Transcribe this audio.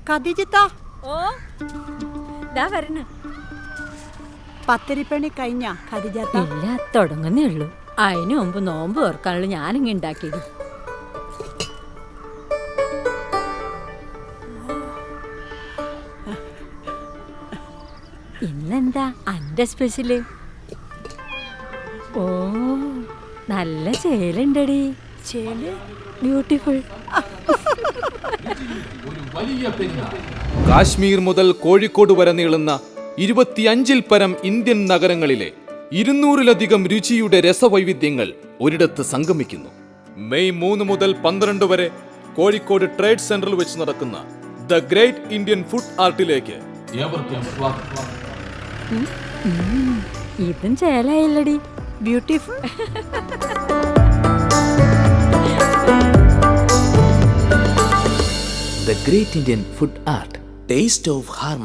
ഖദീജത്താ, ഓ ദാ വരണ. പത്തിരിപ്പണി കഴിഞ്ഞ ഖദീജത്താ? ഇല്ല, തുടങ്ങുന്നേ ഉള്ളൂ. അതിനു മുമ്പ് നോമ്പ് ഓർക്കാനുള്ള ഞാനിങ്ങ് ഉണ്ടാക്കിയത്. ഇന്നെന്താ അന്റെ സ്പെഷ്യല്? ഓ, നല്ല ചേലുണ്ടടി. ചേല് ബ്യൂട്ടിഫുൾ. കാശ്മീർ മുതൽ കോഴിക്കോട് വരെ നീളുന്ന 25-ൽ പരം ഇന്ത്യൻ നഗരങ്ങളിലെ 200-ലധികം രുചിയുടെ രസവൈവിധ്യങ്ങൾ ഒരിടത്ത് സംഗമിക്കുന്നു. മെയ് 3 മുതൽ 12 വരെ കോഴിക്കോട് ട്രേഡ് സെന്ററിൽ വെച്ച് നടക്കുന്ന ദ ഗ്രേറ്റ് ഇന്ത്യൻ ഫുഡ് ആർട്ടിലേക്ക് ഏവർക്കും സ്വാഗതം. ഇതും ചേലായില്ലടി. Beautiful. The Great Indian Food Art, Taste of Harmony.